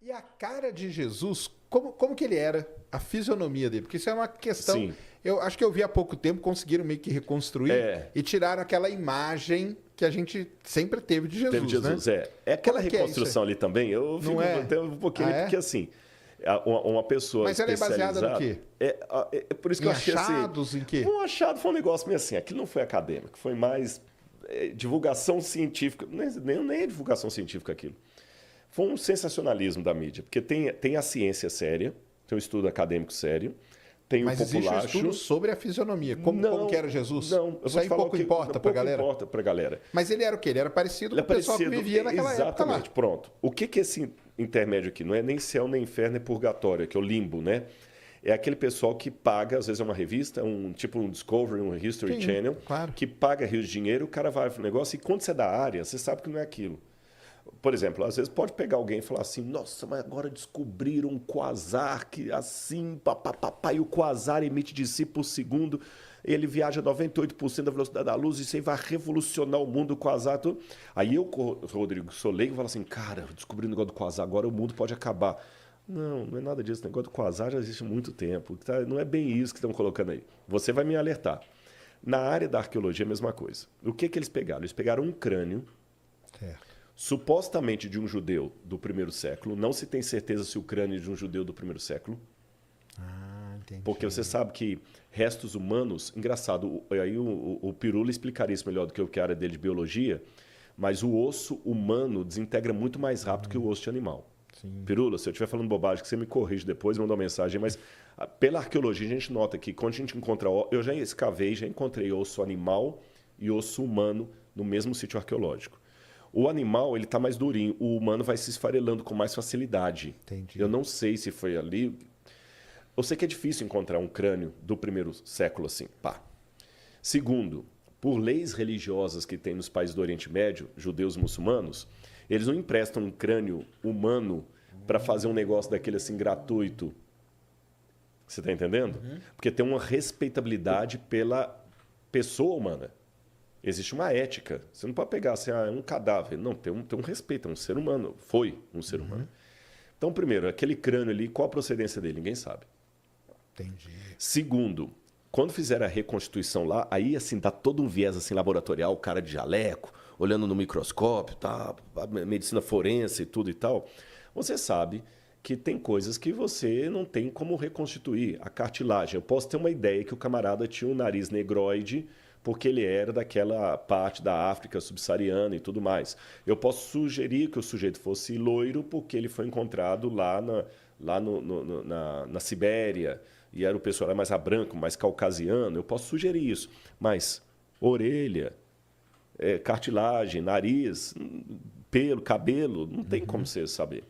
E a cara de Jesus, como que ele era? A fisionomia dele? Porque isso é uma questão... Sim. Eu acho que eu vi há pouco tempo, conseguiram meio que reconstruir e tiraram aquela imagem que a gente sempre teve de Jesus, Teve Jesus, né? É aquela Como que reconstrução ali também, eu fico até um pouquinho, porque assim, uma pessoa Mas ela é baseada no quê? É por isso que Em eu achei achados, assim... em quê? Um achado foi um negócio meio assim, aquilo não foi acadêmico, foi mais divulgação científica, nem é divulgação científica aquilo. Foi um sensacionalismo da mídia, porque tem a ciência séria, tem um estudo acadêmico sério, tem Mas o populacho. existe um estudo sobre a fisionomia, como que era Jesus? Não, isso aí pouco importa pra galera? Pouco importa pra galera. Mas ele era o quê? Ele era parecido com o pessoal que vivia naquela época lá. Exatamente, pronto. O que é esse intermédio aqui? Não é nem céu, nem inferno, é purgatório, que é o limbo, né? É aquele pessoal que paga, às vezes é uma revista, tipo um Discovery, um History Channel, claro. que paga rios de dinheiro, o cara vai pro negócio e quando você é da área, você sabe que não é aquilo. Por exemplo, às vezes pode pegar alguém e falar assim, nossa, mas agora descobriram um quasar que assim, papapá, e o quasar emite de si por segundo, ele viaja 98% da velocidade da luz, e isso aí vai revolucionar o mundo, o quasar, tudo. Aí eu, Rodrigo, sou leigo, e falo assim, cara, descobri o negócio do quasar, agora o mundo pode acabar. Não é nada disso, o negócio do quasar já existe há muito tempo, não é bem isso que estão colocando aí. Você vai me alertar. Na área da arqueologia, a mesma coisa. O que eles pegaram? Eles pegaram um crânio, supostamente de um judeu do primeiro século. Não se tem certeza se o crânio é de um judeu do primeiro século. Entendi. Porque você sabe que restos humanos... Engraçado, aí o Pirula explicaria isso melhor do que eu, que é a área dele de biologia, mas o osso humano desintegra muito mais rápido que o osso de animal. Sim. Pirula, se eu estiver falando bobagem, que você me corrige depois, manda uma mensagem, mas pela arqueologia a gente nota que quando a gente encontra... Eu já escavei, já encontrei osso animal e osso humano no mesmo sítio arqueológico. O animal, ele está mais durinho. O humano vai se esfarelando com mais facilidade. Entendi. Eu não sei se foi ali. Eu sei que é difícil encontrar um crânio do primeiro século assim. Pá. Segundo, por leis religiosas que tem nos países do Oriente Médio, judeus e muçulmanos, eles não emprestam um crânio humano para fazer um negócio daquele assim gratuito. Você está entendendo? Porque tem uma respeitabilidade pela pessoa humana. Existe uma ética. Você não pode pegar assim, um cadáver. Não, tem um respeito, é um ser humano. Foi um ser humano. Então, primeiro, aquele crânio ali, qual a procedência dele? Ninguém sabe. Entendi. Segundo, quando fizeram a reconstituição lá, aí assim, dá todo um viés assim, laboratorial, o cara de jaleco, olhando no microscópio, tá, a medicina forense e tudo e tal. Você sabe que tem coisas que você não tem como reconstituir. A cartilagem. Eu posso ter uma ideia que o camarada tinha um nariz negroide, porque ele era daquela parte da África subsaariana e tudo mais. Eu posso sugerir que o sujeito fosse loiro porque ele foi encontrado lá na Sibéria e era o pessoal mais branco, mais caucasiano. Eu posso sugerir isso. Mas orelha, cartilagem, nariz, pelo, cabelo, não tem como você saber.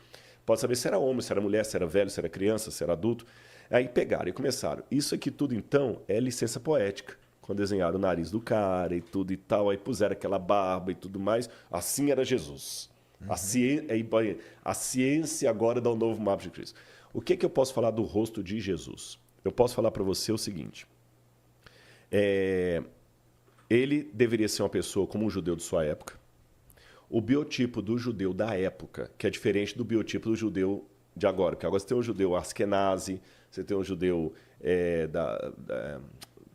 Pode saber se era homem, se era mulher, se era velho, se era criança, se era adulto. Aí pegaram e começaram. Isso aqui tudo, então, é licença poética. Quando desenharam o nariz do cara e tudo e tal, aí puseram aquela barba e tudo mais. Assim era Jesus. A ciência agora dá um novo mapa de Cristo. O que eu posso falar do rosto de Jesus? Eu posso falar para você o seguinte. Ele deveria ser uma pessoa como um judeu de sua época. O biotipo do judeu da época, que é diferente do biotipo do judeu de agora. Porque agora você tem um judeu askenazi, você tem um judeu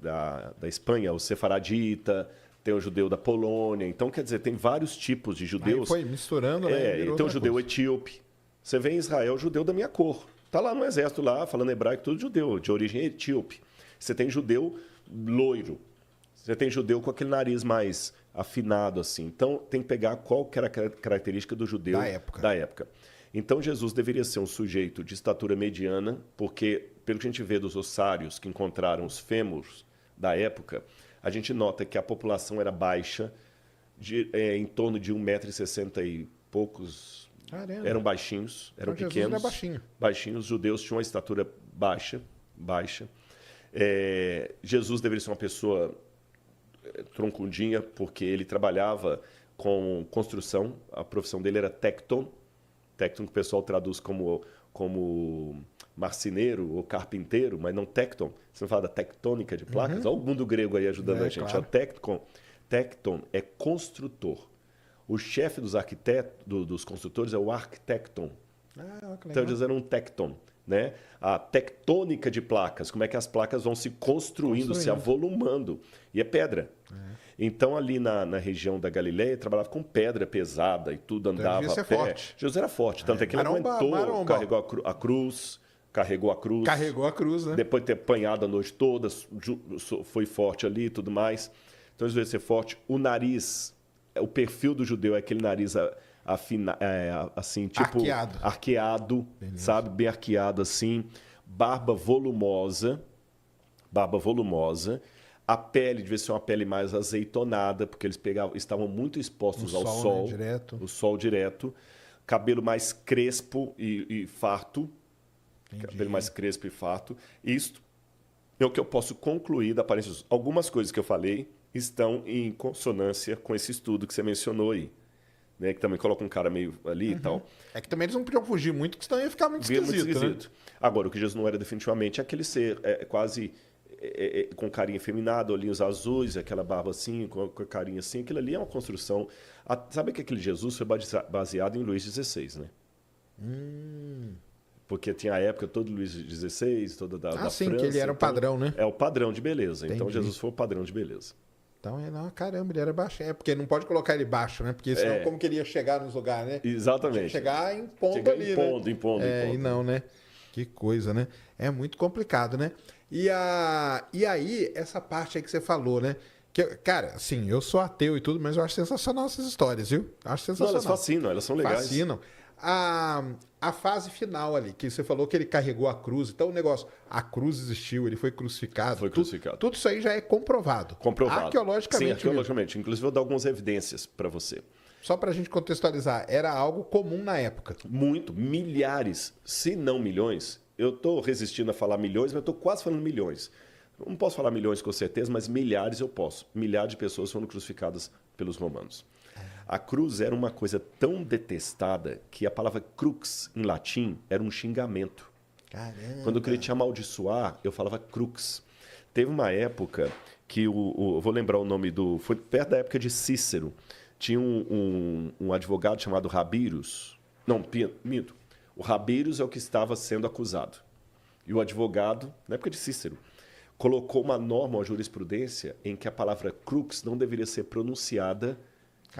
da Espanha, o sefaradita, tem o judeu da Polônia. Então, quer dizer, tem vários tipos de judeus. Aí foi misturando, né? Tem o judeu etíope. Você vê em Israel, judeu da minha cor. Está lá no exército, lá, falando hebraico, tudo judeu, de origem etíope. Você tem judeu loiro. Você tem judeu com aquele nariz mais afinado, assim. Então, tem que pegar qual que era a característica do judeu da época. Então, Jesus deveria ser um sujeito de estatura mediana, porque, pelo que a gente vê dos ossários que encontraram os fêmurs da época, a gente nota que a população era baixa, em torno de 1,60 m e poucos. Caramba. Eram baixinhos, eram então, pequenos. Jesus era baixinho. Baixinhos. Os judeus tinham uma estatura baixa. Jesus deveria ser uma pessoa troncudinha, porque ele trabalhava com construção. A profissão dele era tecton. Tecton que o pessoal traduz como marceneiro ou carpinteiro, mas não tecton. Você não fala da tectônica de placas? Olha o mundo grego aí ajudando a gente. Claro. Tecton é construtor. O chefe dos arquitetos, dos construtores é o arquitecton. Então eles eram um tecton, né? A tectônica de placas, como é que as placas vão se construindo, se avolumando. E é pedra. Então, ali na região da Galileia, trabalhava com pedra pesada e tudo, andava a pé. Forte. Jesus era forte, tanto é que ele aguentou, carregou a cruz. Carregou a cruz, né? Depois de ter apanhado a noite toda, foi forte ali e tudo mais. Então, às vezes, ser forte. O nariz, o perfil do judeu é aquele nariz assim, tipo... Arqueado, sabe? Bem arqueado, assim. Barba volumosa. A pele devia ser uma pele mais azeitonada, porque eles estavam muito expostos ao sol. Né? Direto. O sol direto. Cabelo mais crespo e farto. Entendi. Cabelo mais crespo e farto. Isto é o que eu posso concluir da aparência. Algumas coisas que eu falei estão em consonância com esse estudo que você mencionou aí. Né? Que também coloca um cara meio ali e tal. É que também eles não podiam fugir muito, porque senão ia ficar muito esquisito. Né? Agora, o que Jesus não era definitivamente é aquele ser quase com carinha efeminada, olhinhos azuis, aquela barba assim, com a carinha assim. Aquilo ali é uma construção... Sabe que aquele Jesus foi baseado em Luís XVI, né? Porque tinha a época todo Luís XVI, toda da França. Que ele era o padrão, né? É o padrão de beleza. Entendi. Então, Jesus foi o padrão de beleza. Então, caramba, ele era baixo. Porque não pode colocar ele baixo, né? Porque senão como que ele ia chegar nos lugares, né? Exatamente. Chegar impondo ali, né? Impondo. E não, né? Que coisa, né? É muito complicado, né? E aí, essa parte aí que você falou, né? Que, cara, assim, eu sou ateu e tudo, mas eu acho sensacional essas histórias, viu? Acho sensacional. Não, elas fascinam, elas são legais. Fascinam. A fase final ali, que você falou que ele carregou a cruz. Então o negócio, a cruz existiu, ele foi crucificado. Tudo isso aí já é comprovado. Arqueologicamente. Sim, arqueologicamente. Inclusive, eu vou dar algumas evidências para você. Só para a gente contextualizar, era algo comum na época. Muito. Milhares, se não milhões. Eu estou resistindo a falar milhões, mas eu estou quase falando milhões. Não posso falar milhões com certeza, mas milhares eu posso. Milhares de pessoas foram crucificadas pelos romanos. A cruz era uma coisa tão detestada que a palavra crux, em latim, era um xingamento. Caramba. Quando eu queria te amaldiçoar, eu falava crux. Teve uma época que eu vou lembrar o nome foi perto da época de Cícero. Tinha um advogado chamado Rabirus. Não, minto. O Rabirus é o que estava sendo acusado. E o advogado, na época de Cícero, colocou uma norma, uma jurisprudência, em que a palavra crux não deveria ser pronunciada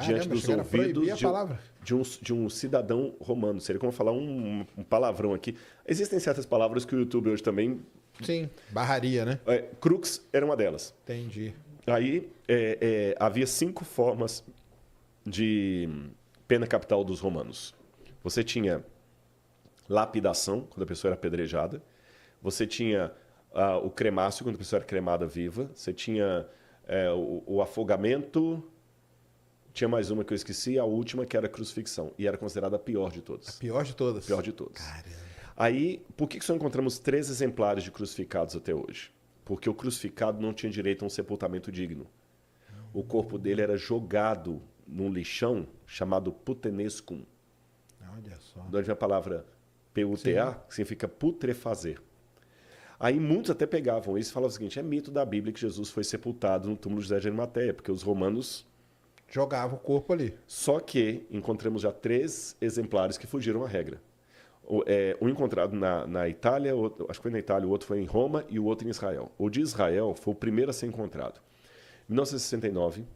diante dos ouvidos de um cidadão romano. Seria como falar um palavrão aqui. Existem certas palavras que o YouTube hoje também... Sim, barraria, né? Crux era uma delas. Entendi. Aí havia 5 formas de pena capital dos romanos. Você tinha lapidação, quando a pessoa era apedrejada. Você tinha o cremácio, quando a pessoa era cremada viva. Você tinha o afogamento... Tinha mais uma que eu esqueci, a última, que era a crucifixão. E era considerada a pior de todas. A pior de todas? Pior de todas. Caramba. Aí, por que só encontramos 3 exemplares de crucificados até hoje? Porque o crucificado não tinha direito a um sepultamento digno. O corpo dele era jogado num lixão chamado putenescum. Olha só. De onde vem a palavra PUTA, que significa putrefazer. Aí muitos até pegavam isso e falavam o seguinte, é mito da Bíblia que Jesus foi sepultado no túmulo de José de Arimateia, porque os romanos... jogava o corpo ali. Só que encontramos já 3 exemplares que fugiram à regra. Um encontrado na Itália, acho que foi na Itália, o outro foi em Roma e o outro em Israel. O de Israel foi o primeiro a ser encontrado. Em 1969,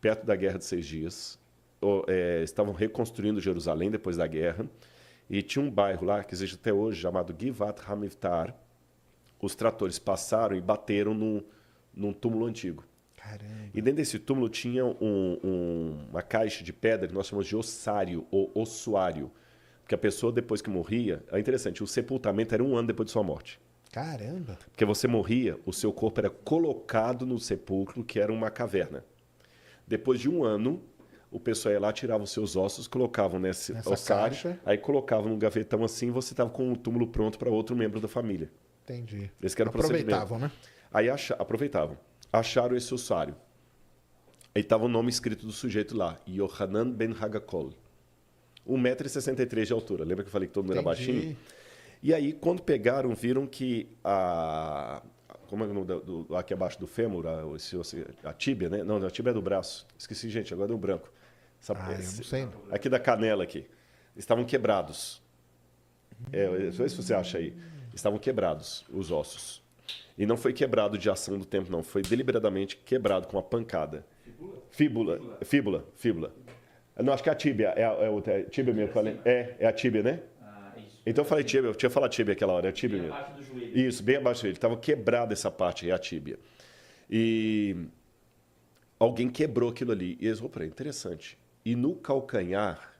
perto da Guerra de 6 Dias, estavam reconstruindo Jerusalém depois da guerra e tinha um bairro lá, que existe até hoje, chamado Givat HaMivtar. Os tratores passaram e bateram num túmulo antigo. Caramba. E dentro desse túmulo tinha uma caixa de pedra que nós chamamos de ossário ou ossuário. Porque a pessoa, depois que morria... É interessante, o sepultamento era 1 ano depois de sua morte. Caramba! Porque você morria, o seu corpo era colocado no sepulcro, que era uma caverna. Depois de 1 ano, o pessoal ia lá, tirava os seus ossos, colocavam nessa ossário, caixa. Aí colocavam num gavetão assim, e você estava com o túmulo pronto para outro membro da família. Entendi. Esse que era o aproveitavam, né? Aí aproveitavam. Acharam esse ossário. Aí estava o nome escrito do sujeito lá, Yohanan ben Hagakol. 1,63 m de altura. Lembra que eu falei que todo mundo era baixinho? E aí, quando pegaram, viram que como é o nome aqui abaixo do fêmur, a tíbia, né? Não, a tíbia é do braço. Esqueci, gente, agora deu branco. Eu não sei. Aqui da canela aqui. Estavam quebrados. Vê se você acha aí. Estavam quebrados os ossos. E não foi quebrado de ação do tempo, não. Foi deliberadamente quebrado com uma pancada. Fíbula. Não, acho que é a tíbia. É tíbia mesmo. É a tíbia, né? Então eu falei tíbia. Eu tinha falado tíbia aquela hora. É a tíbia mesmo. Abaixo do joelho. Isso, bem abaixo do joelho. Estava quebrada essa parte aí, a tíbia. E alguém quebrou aquilo ali. E eles falaram, interessante. E no calcanhar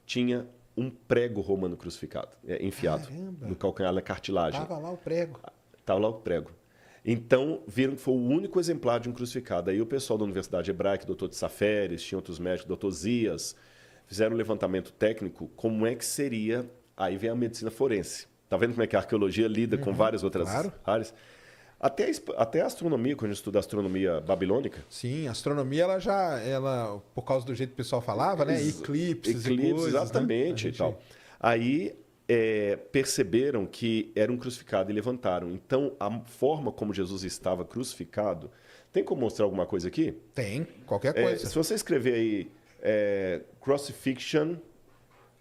tinha um prego romano crucificado, enfiado. Caramba. No calcanhar, na cartilagem. Tava lá o prego. Estava lá o prego. Então, viram que foi o único exemplar de um crucificado. Aí o pessoal da Universidade Hebraica, doutor de Saferes, tinha outros médicos, doutor Zias, fizeram um levantamento técnico, como é que seria... Aí vem a medicina forense. Tá vendo como é que a arqueologia lida com várias outras áreas? Até a astronomia, quando a gente estuda a astronomia babilônica. Sim, a astronomia, ela, por causa do jeito que o pessoal falava, né? Eclipses e coisas, exatamente, né? e tal. Aí perceberam que era um crucificado e levantaram. Então, a forma como Jesus estava crucificado... Tem como mostrar alguma coisa aqui? Tem, qualquer coisa. Se você escrever aí Crucifixion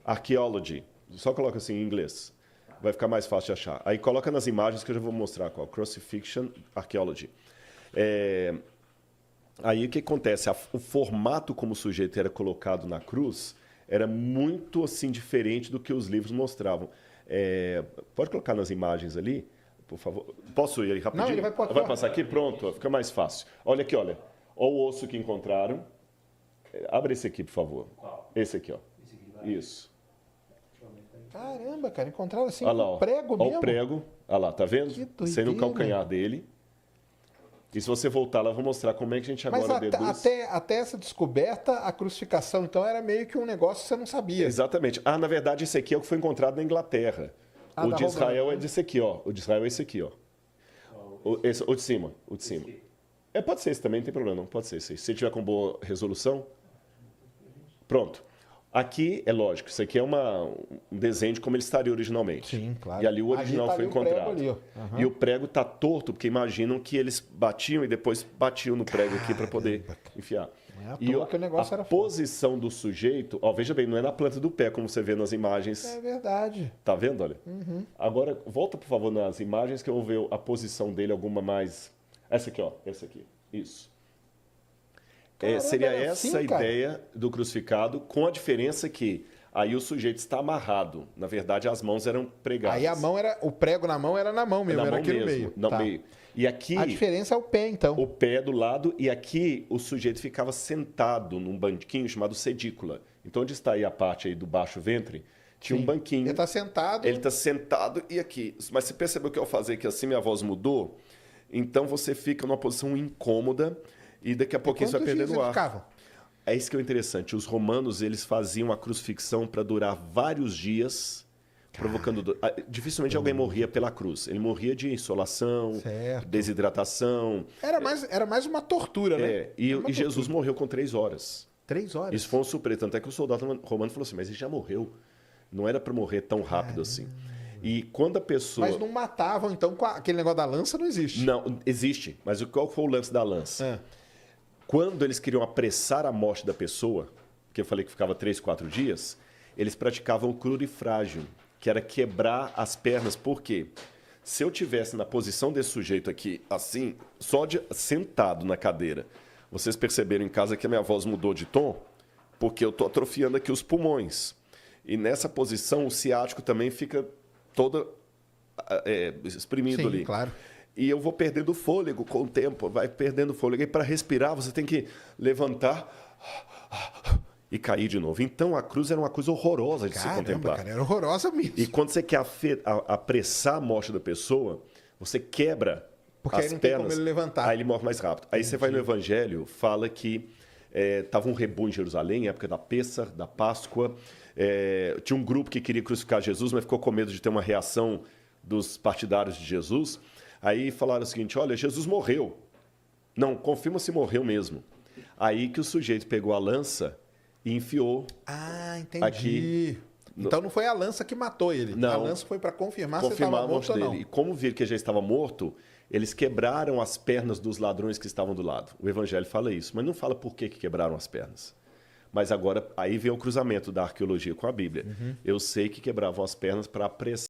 Archaeology, só coloca assim em inglês, vai ficar mais fácil de achar. Aí coloca nas imagens que eu já vou mostrar qual. Crucifixion Archaeology. Aí o que acontece? O formato como o sujeito era colocado na cruz era muito assim diferente do que os livros mostravam. Pode colocar nas imagens ali, por favor. Posso ir aí rapidinho? Não, ele vai passar aqui? Pronto, fica mais fácil. Olha aqui, olha. Olha o osso que encontraram. Abre esse aqui, por favor. Esse aqui, ó. Isso. Caramba, cara, encontraram assim Olha lá, um prego mesmo. Olha o prego. Olha lá, tá vendo? Que doideira. Sendo o calcanhar dele. E se você voltar lá, eu vou mostrar como é que a gente agora deduz. Até essa descoberta, a crucificação, então, era meio que um negócio que você não sabia. Exatamente. Na verdade, esse aqui é o que foi encontrado na Inglaterra. O de Israel é desse aqui, ó. O de Israel é esse aqui, ó. O de cima. O de cima. Pode ser esse também, não tem problema, não. Pode ser esse. Se tiver com boa resolução. Pronto. Aqui, é lógico, isso aqui é um desenho de como ele estaria originalmente. Sim, claro. E ali o original foi encontrado. Ali, uhum. E o prego está torto, porque imaginam que eles batiam e depois batiam no prego aqui para poder enfiar. Não é à toa que o negócio era posição do sujeito, veja bem, não é na planta do pé, como você vê nas imagens. É verdade. Tá vendo, olha? Uhum. Agora, volta, por favor, nas imagens que eu vou ver a posição dele, alguma mais... Essa aqui, ó. Essa aqui. Isso. Caramba, seria essa assim, a ideia do crucificado, com a diferença que aí o sujeito está amarrado. Na verdade, as mãos eram pregadas. Aí o prego na mão era na mão mesmo, era aqui no meio. No meio. E aqui, a diferença é o pé, então. O pé do lado, e aqui o sujeito ficava sentado num banquinho chamado sedícula. Então, onde está aí a parte aí do baixo ventre, tinha um banquinho. Ele está sentado. Ele está sentado e aqui. Mas você percebeu que ao fazer que assim minha voz mudou? Então, você fica numa posição incômoda. E daqui a pouquinho você vai perdendo o ar. Ficavam? É isso que é interessante. Os romanos eles faziam a crucifixão para durar vários dias, provocando dor. Dificilmente alguém morria pela cruz. Ele morria de insolação, desidratação. Era mais uma tortura, né? E Jesus morreu com 3 horas. 3 horas? Isso foi um surpresa. Tanto é que o soldado romano falou assim, mas ele já morreu. Não era para morrer tão rápido assim. E quando a pessoa... Mas não matavam, então, com aquele negócio da lança não existe. Não, existe. Mas qual foi o lance da lança? Quando eles queriam apressar a morte da pessoa, que eu falei que ficava 3, 4 dias, eles praticavam o crurifrágio, que era quebrar as pernas. Por quê? Se eu tivesse na posição desse sujeito aqui, assim, sentado na cadeira, vocês perceberam em casa que a minha voz mudou de tom? Porque eu estou atrofiando aqui os pulmões. E nessa posição, o ciático também fica todo exprimido ali. Claro. E eu vou perdendo fôlego com o tempo, vai perdendo fôlego. E para respirar, você tem que levantar e cair de novo. Então, a cruz era uma coisa horrorosa de se contemplar. Cara, era horrorosa mesmo. E quando você quer apressar a morte da pessoa, você quebra porque as aí não pernas. tem como ele levantar. Aí ele morre mais rápido. Aí você vai no Evangelho, fala que estava um rebu em Jerusalém, época da Pêssar, da Páscoa. Tinha um grupo que queria crucificar Jesus, mas ficou com medo de ter uma reação dos partidários de Jesus. Aí falaram o seguinte, olha, Jesus morreu. Não, confirma se morreu mesmo. Aí que o sujeito pegou a lança e enfiou. Entendi. Aqui. Então não foi a lança que matou ele. Não. A lança foi para confirmar se ele Confirmar estava a morte morto ou dele. não. E como viram que já estava morto, eles quebraram as pernas dos ladrões que estavam do lado. O Evangelho fala isso, mas não fala por que quebraram as pernas. Mas agora, aí vem o cruzamento da arqueologia com a Bíblia. Eu sei que quebravam as pernas para apressar